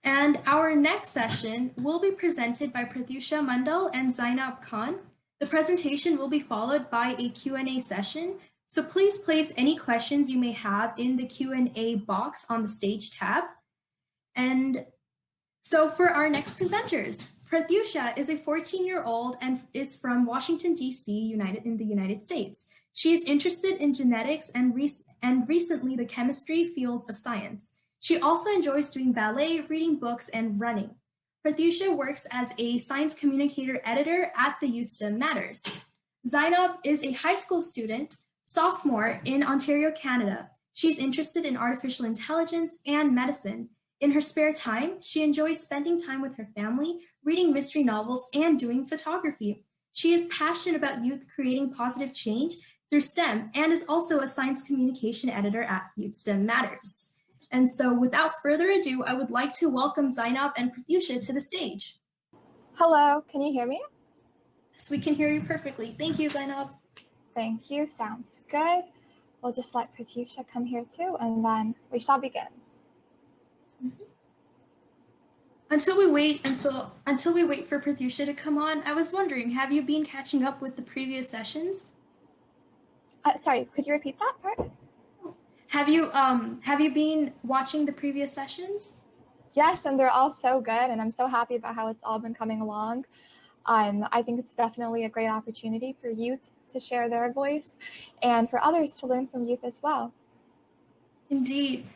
And our next session will be presented by Pratyusha Mandal and Zainab Khan. The presentation will be followed by a Q&A session, so please place any questions you may have in the Q&A box on the stage tab. And so for our next presenters, Pratyusha is a 14-year-old and is from Washington, D.C., in the United States. She is interested in genetics and recently the chemistry fields of science. She also enjoys doing ballet, reading books, and running. Pratyusha works as a science communicator editor at the Youth STEM Matters. Zainab is a high school student, sophomore in Ontario, Canada. She's interested in artificial intelligence and medicine. In her spare time, she enjoys spending time with her family, reading mystery novels, and doing photography. She is passionate about youth creating positive change through STEM and is also a science communication editor at Youth STEM Matters. And so without further ado, I would like to welcome Zainab and Pratyusha to the stage. Hello, can you hear me? Yes, we can hear you perfectly. Thank you, Zainab. Thank you, sounds good. We'll just let Pratyusha come here too, and then we shall begin. Until we wait for Pratyusha to come on, I was wondering, have you been catching up with the previous sessions? Sorry, could you repeat that part? Have you been watching the previous sessions? Yes, and they're all so good, and I'm so happy about how it's all been coming along. I think it's definitely a great opportunity for youth to share their voice and for others to learn from youth as well. Indeed.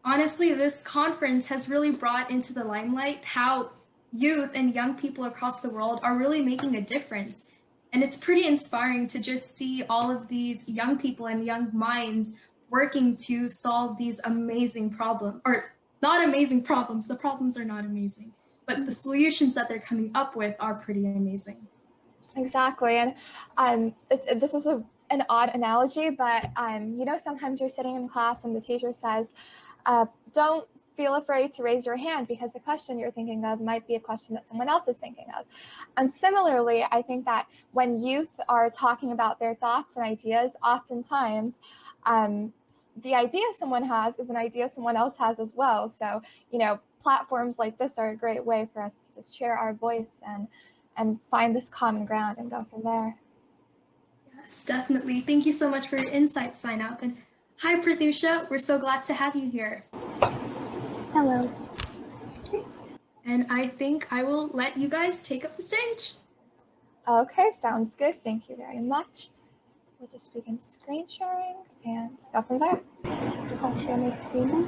Honestly, this conference has really brought into the limelight how youth and young people across the world are really making a difference. And it's pretty inspiring to just see all of these young people and young minds working to solve these amazing problems, or not amazing problems. The problems are not amazing, but the solutions that they're coming up with are pretty amazing. Exactly, and this is an odd analogy, but you know, sometimes you're sitting in class and the teacher says, don't feel afraid to raise your hand because the question you're thinking of might be a question that someone else is thinking of. And similarly, I think that when youth are talking about their thoughts and ideas, oftentimes the idea someone has is an idea someone else has as well. So, you know, platforms like this are a great way for us to just share our voice and find this common ground and go from there. Yes, definitely. Thank you so much for your insights, Zainab. And hi, Pratyusha. We're so glad to have you here. Hello. Okay. And I think I will let you guys take up the stage. Okay, sounds good. Thank you very much. We'll just begin screen sharing and go from there. I'll share my screen now.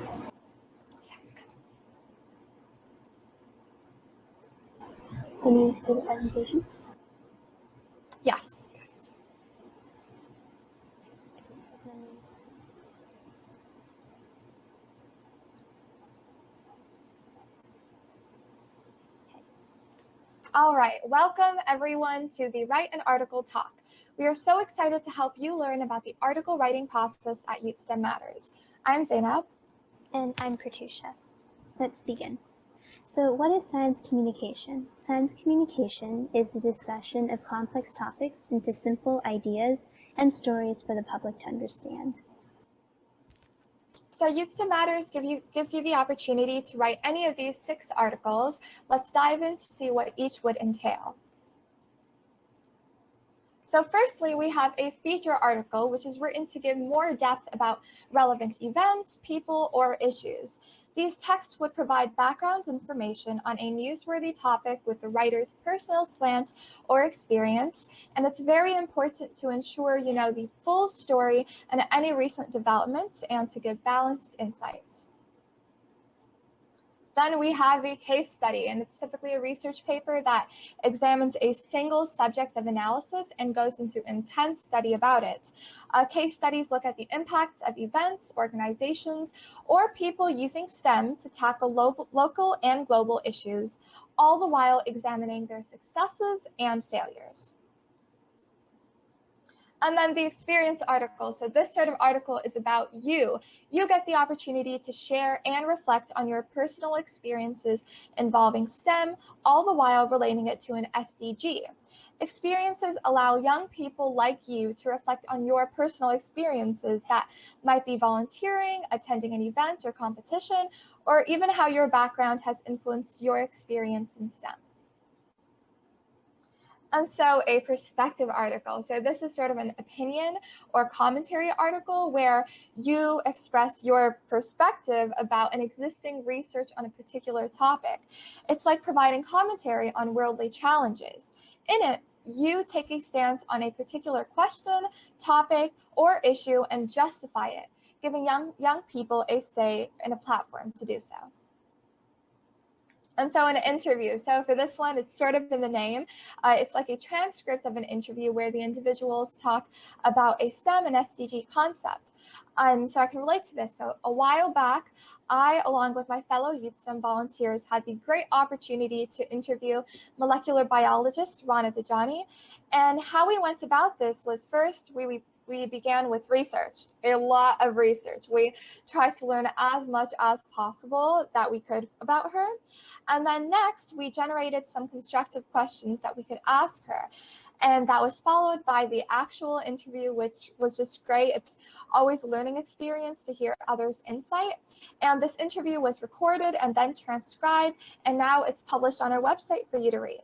Sounds good. Can you see the presentation? Yes. All right, welcome everyone to the Write an Article Talk. We are so excited to help you learn about the article writing process at Youth STEM Matters. I'm Zainab. And I'm Pratyusha. Let's begin. So what is science communication? Science communication is the discussion of complex topics into simple ideas and stories for the public to understand. So Youth STEM Matters gives you the opportunity to write any of these 6 articles. Let's dive in to see what each would entail. So firstly, we have a feature article, which is written to give more depth about relevant events, people, or issues. These texts would provide background information on a newsworthy topic with the writer's personal slant or experience, and it's very important to ensure you know the full story and any recent developments and to give balanced insights. Then we have a case study, and it's typically a research paper that examines a single subject of analysis and goes into intense study about it. Case studies look at the impacts of events, organizations, or people using STEM to tackle local and global issues, all the while examining their successes and failures. And then the experience article. So this sort of article is about you. You get the opportunity to share and reflect on your personal experiences involving STEM, all the while relating it to an SDG. Experiences allow young people like you to reflect on your personal experiences that might be volunteering, attending an event or competition, or even how your background has influenced your experience in STEM. And so a perspective article. So this is sort of an opinion or commentary article where you express your perspective about an existing research on a particular topic. It's like providing commentary on worldly challenges. In it, you take a stance on a particular question, topic, or issue and justify it, giving young people a say and a platform to do so. And so an interview. So for this one, it's sort of in the name. It's like a transcript of an interview where the individuals talk about a STEM and SDG concept. And so I can relate to this. So a while back, I, along with my fellow youth STEM volunteers, had the great opportunity to interview molecular biologist Rana Dajani. And how we went about this was first, we began with research, a lot of research. We tried to learn as much as possible that we could about her. And then next, we generated some constructive questions that we could ask her. And that was followed by the actual interview, which was just great. It's always a learning experience to hear others' insight. And this interview was recorded and then transcribed, and now it's published on our website for you to read.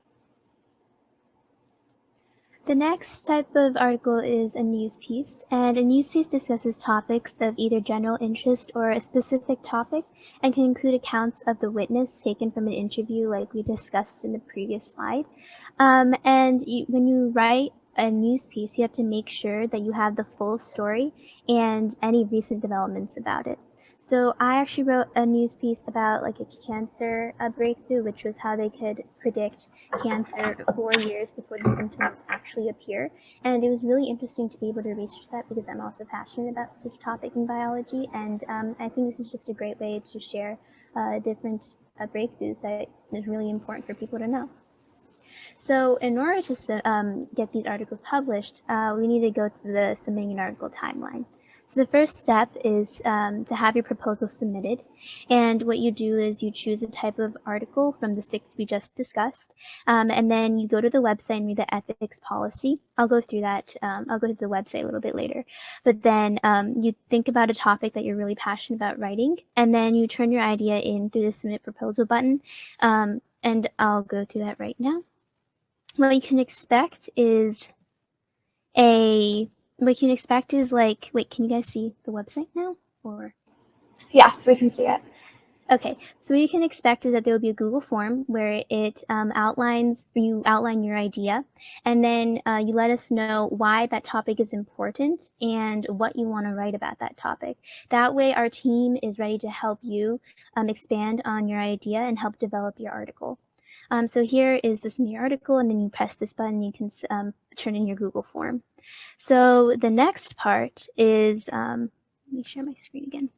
The next type of article is a news piece, and a news piece discusses topics of either general interest or a specific topic and can include accounts of the witness taken from an interview like we discussed in the previous slide. When you write a news piece, you have to make sure that you have the full story and any recent developments about it. So I actually wrote a news piece about like a cancer breakthrough, which was how they could predict cancer 4 years before the symptoms actually appear. And it was really interesting to be able to research that because I'm also passionate about such a topic in biology. And I think this is just a great way to share different breakthroughs that is really important for people to know. So in order to get these articles published, we need to go to the submitting an article timeline. So the first step is to have your proposal submitted. And what you do is you choose a type of article from the 6 we just discussed. And then you go to the website and read the ethics policy. I'll go through that. I'll go to the website a little bit later. But then you think about a topic that you're really passionate about writing. And then you turn your idea in through the submit proposal button. And I'll go through that right now. What you can expect is like, wait, can you guys see the website now? Or Yes, we can see it. Okay, so what you can expect is that there will be a Google form where it you outline your idea, and then you let us know why that topic is important and what you want to write about that topic. That way our team is ready to help you expand on your idea and help develop your article. So here is this new article, and then you press this button, you can turn in your Google form. So the next part is, let me share my screen again.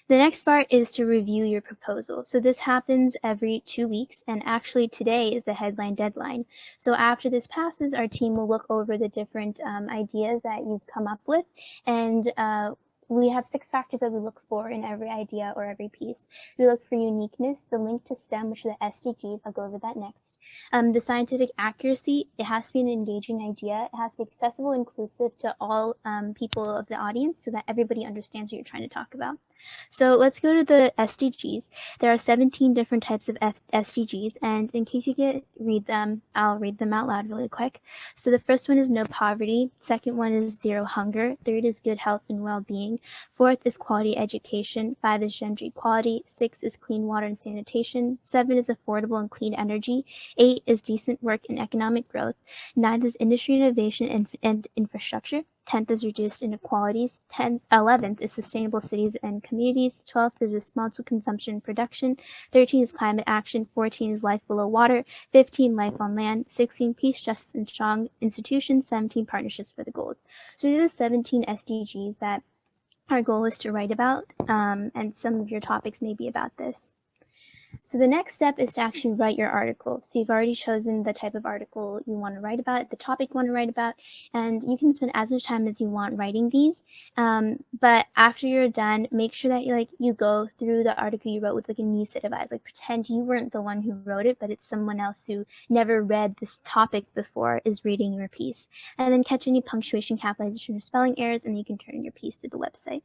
The next part is to review your proposal. So this happens every 2 weeks, and actually today is the headline deadline. So after this passes, our team will look over the different ideas that you've come up with, and we have 6 factors that we look for in every idea or every piece. We look for uniqueness, the link to STEM, which are the SDGs. I'll go over that next. The scientific accuracy, it has to be an engaging idea. It has to be accessible, inclusive to all people of the audience so that everybody understands what you're trying to talk about. So let's go to the SDGs. There are 17 different types of SDGs, and in case you read them, I'll read them out loud really quick. So the first one is no poverty. Second one is zero hunger. Third is good health and well-being. Fourth is quality education. 5 is gender equality. 6 is clean water and sanitation. 7 is affordable and clean energy. 8 is decent work and economic growth. 9 is industry innovation and infrastructure. 10th is reduced inequalities. 11th is sustainable cities and communities. 12th is responsible consumption and production. 13 is climate action. 14 is life below water. 15, life on land. 16, peace, justice, and strong institutions. 17, partnerships for the goals. So these are the 17 SDGs that our goal is to write about, and some of your topics may be about this. So the next step is to actually write your article. So you've already chosen the type of article you want to write about, the topic you want to write about, and you can spend as much time as you want writing these. But after you're done, make sure that you go through the article you wrote with like a new set of eyes. Like pretend you weren't the one who wrote it, but it's someone else who never read this topic before is reading your piece. And then catch any punctuation, capitalization, or spelling errors, and you can turn in your piece to the website.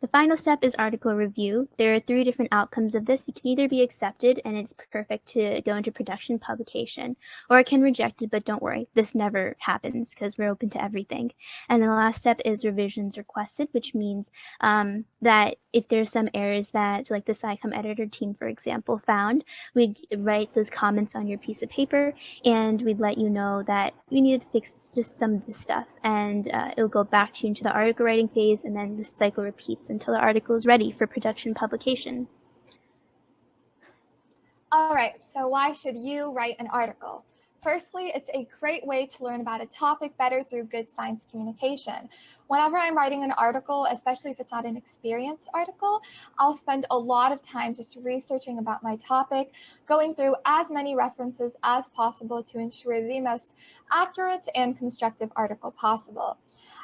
The final step is article review. There are 3 different outcomes of this. It can either be accepted and it's perfect to go into production publication, or it can be rejected, but don't worry, this never happens because we're open to everything. And the last step is revisions requested, which means that if there's some errors that like the SciComm editor team, for example, found, we'd write those comments on your piece of paper and we'd let you know that we needed to fix just some of this stuff, and it'll go back to you into the article writing phase, and then the cycle repeats until the article is ready for production publication. All right, so why should you write an article? Firstly, it's a great way to learn about a topic better through good science communication. Whenever I'm writing an article, especially if it's not an experience article, I'll spend a lot of time just researching about my topic, going through as many references as possible to ensure the most accurate and constructive article possible.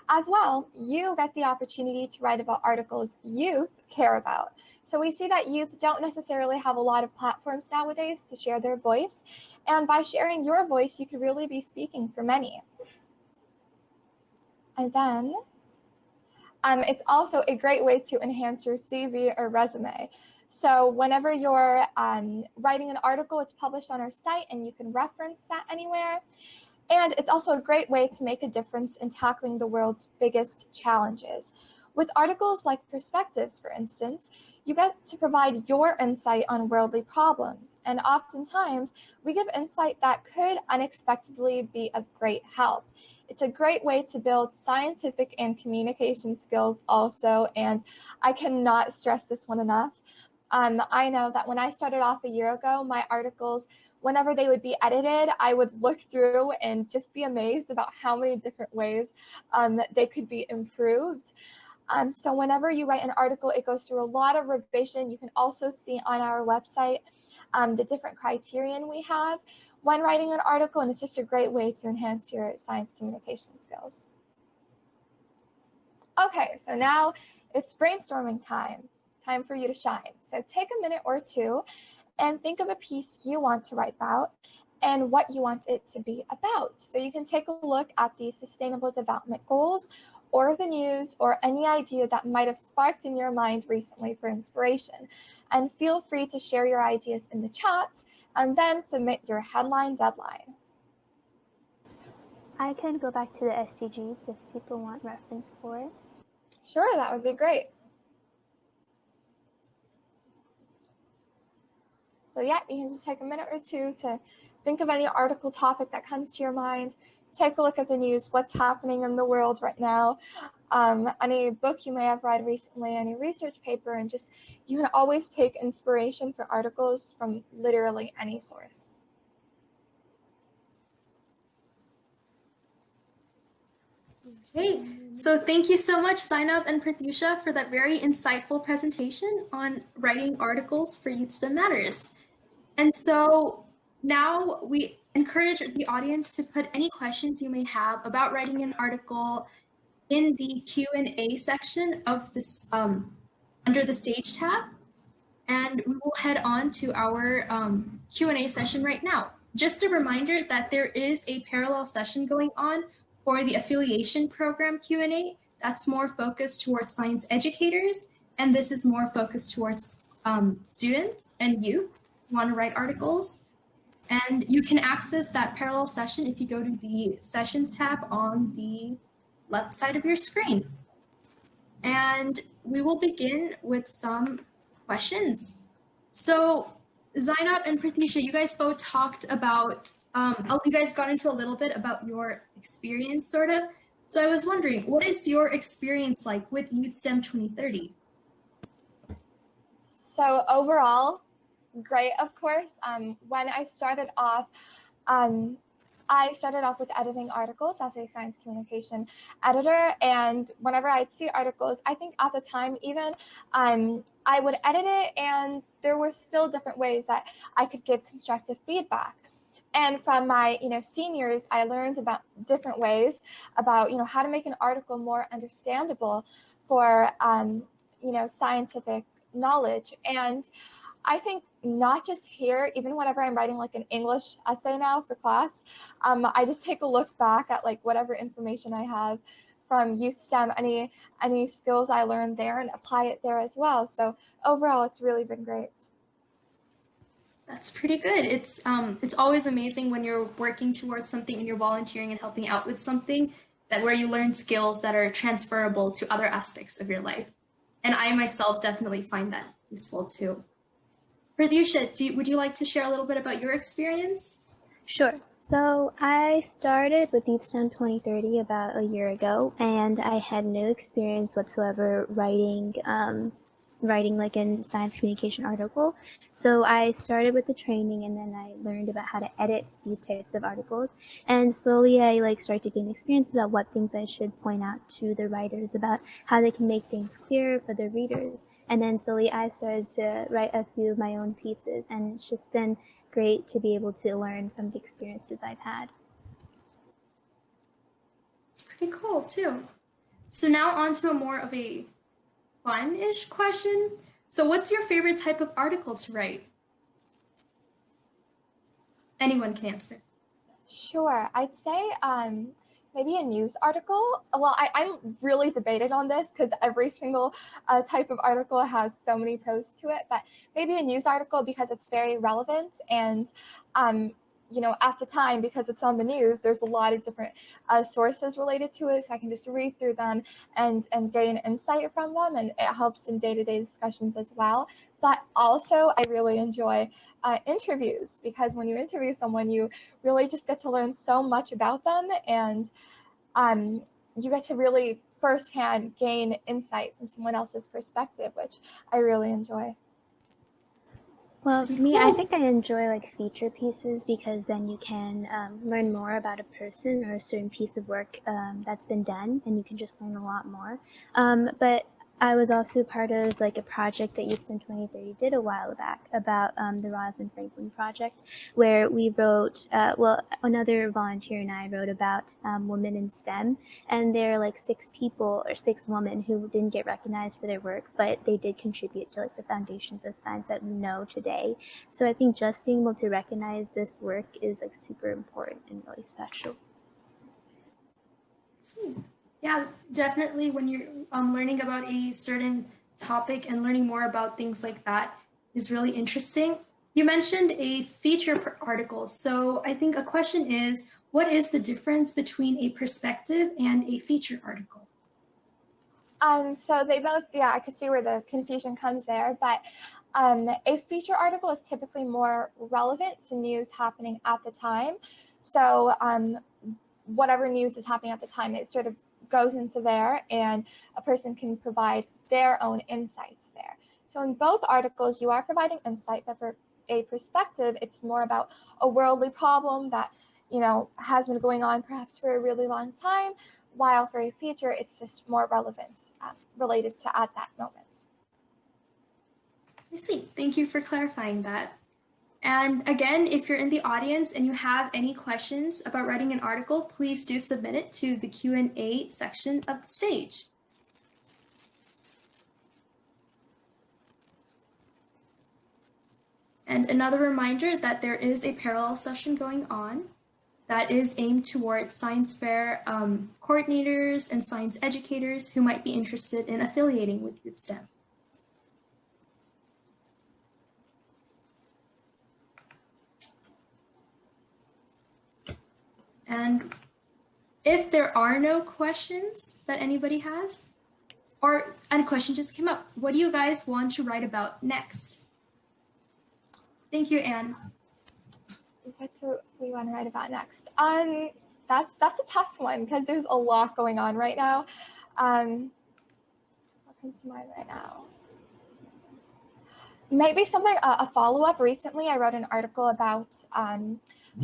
As well, you get the opportunity to write about articles youth care about. So we see that youth don't necessarily have a lot of platforms nowadays to share their voice. And by sharing your voice, you could really be speaking for many. And then it's also a great way to enhance your CV or resume. So whenever you're writing an article, it's published on our site and you can reference that anywhere. And it's also a great way to make a difference in tackling the world's biggest challenges. With articles like Perspectives, for instance, you get to provide your insight on worldly problems. And oftentimes, we give insight that could unexpectedly be of great help. It's a great way to build scientific and communication skills also, and I cannot stress this one enough. I know that when I started off a year ago, my articles, whenever they would be edited, I would look through and just be amazed about how many different ways that they could be improved. So whenever you write an article, it goes through a lot of revision. You can also see on our website the different criterion we have when writing an article, and it's just a great way to enhance your science communication skills. Okay, so now it's brainstorming time. It's time for you to shine. So take a minute or two and think of a piece you want to write about and what you want it to be about. So you can take a look at the Sustainable Development Goals or the news or any idea that might have sparked in your mind recently for inspiration. And feel free to share your ideas in the chat and then submit your headline deadline. I can go back to the SDGs if people want reference for it. Sure, that would be great. So yeah, you can just take a minute or two to think of any article topic that comes to your mind. Take a look at the news, what's happening in the world right now, any book you may have read recently, any research paper, and just you can always take inspiration for articles from literally any source. Okay, so thank you so much, Zainab and Pratyusha, for that very insightful presentation on writing articles for Youth STEM Matters. And so now we encourage the audience to put any questions you may have about writing an article in the Q&A section of this under the Stage tab. And we will head on to our Q&A session right now. Just a reminder that there is a parallel session going on for the affiliation program Q&A. That's more focused towards science educators, and this is more focused towards students and youth who want to write articles. And you can access that parallel session if you go to the Sessions tab on the left side of your screen. And we will begin with some questions. So Zainab and Pratyusha, you guys both talked about, you guys got into a little bit about your experience, sort of. So I was wondering, what is your experience like with Youth STEM 2030? So overall, great, of course. When I started off, I started off with editing articles as a science communication editor, and whenever I'd see articles, I think at the time even, I would edit it, and there were still different ways that I could give constructive feedback. And from my, seniors, I learned about different ways about, how to make an article more understandable for, scientific knowledge. And I think not just here, even whenever I'm writing like an English essay now for class, I just take a look back at like whatever information I have from youth STEM, any skills I learned there, and apply it there as well. So overall, it's really been great. That's pretty good. It's always amazing when you're working towards something and you're volunteering and helping out with something that where you learn skills that are transferable to other aspects of your life. And I myself definitely find that useful too. Pratyusha, would you like to share a little bit about your experience? Sure. So I started with Youth STEM 2030 about a year ago, and I had no experience whatsoever writing like a science communication article. So I started with the training, and then I learned about how to edit these types of articles. And slowly I started to gain experience about what things I should point out to the writers about how they can make things clearer for the readers. And then slowly I started to write a few of my own pieces, and it's just been great to be able to learn from the experiences I've had. It's pretty cool too. So now on to a more of a fun-ish question. So what's your favorite type of article to write? Anyone can answer. Sure. I'd say maybe a news article. Well, I'm really debated on this because every single type of article has so many pros to it, but maybe a news article because it's very relevant, and at the time, because it's on the news, there's a lot of different sources related to it, so I can just read through them and gain insight from them, and it helps in day-to-day discussions as well. But also, I really enjoy interviews, because when you interview someone, you really just get to learn so much about them, and you get to really firsthand gain insight from someone else's perspective, which I really enjoy. Well, me, I think I enjoy like feature pieces, because then you can learn more about a person or a certain piece of work that's been done, and you can just learn a lot more. But I was also part of like a project that Youth STEM 2030 did a while back about the Rosalind Franklin project, where we wrote, another volunteer and I wrote about women in STEM, and there are like 6 people or 6 women who didn't get recognized for their work, but they did contribute to like the foundations of science that we know today. So I think just being able to recognize this work is like super important and really special. Yeah, definitely when you're learning about a certain topic and learning more about things like that is really interesting. You mentioned a feature article. So I think a question is, what is the difference between a perspective and a feature article? So they both, I could see where the confusion comes there, but a feature article is typically more relevant to news happening at the time. So whatever news is happening at the time, it sort of goes into there, and a person can provide their own insights there. So in both articles, you are providing insight, but for a perspective, it's more about a worldly problem that, has been going on perhaps for a really long time, while for a feature, it's just more relevant, related to at that moment. I see. Thank you for clarifying that. And again, if you're in the audience and you have any questions about writing an article, please do submit it to the Q&A section of the stage. And another reminder that there is a parallel session going on that is aimed towards science fair coordinators and science educators who might be interested in affiliating with Youth STEM. And if there are no questions that anybody has, or a question just came up, what do you guys want to write about next? Thank you, Anne. What do we want to write about next? That's a tough one, because there's a lot going on right now. What comes to mind right now? Maybe something, a follow-up. Recently, I wrote an article about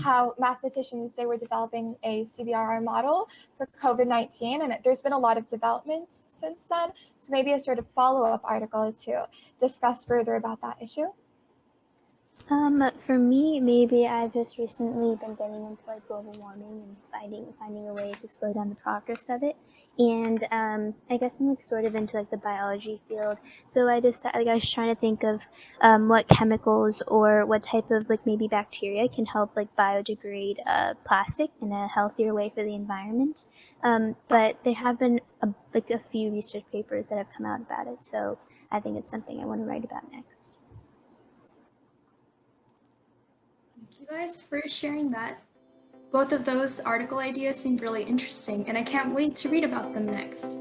how mathematicians, they were developing a CBRR model for COVID-19, and there's been a lot of developments since then. So maybe a sort of follow-up article to discuss further about that issue. For me, maybe I've just recently been getting into like global warming and finding a way to slow down the progress of it. And I guess I'm like sort of into like the biology field. So I was trying to think of what chemicals or what type of like maybe bacteria can help like biodegrade plastic in a healthier way for the environment. But there have been a few research papers that have come out about it. So I think it's something I want to write about next. Thank you guys for sharing that. Both of those article ideas seemed really interesting, and I can't wait to read about them next.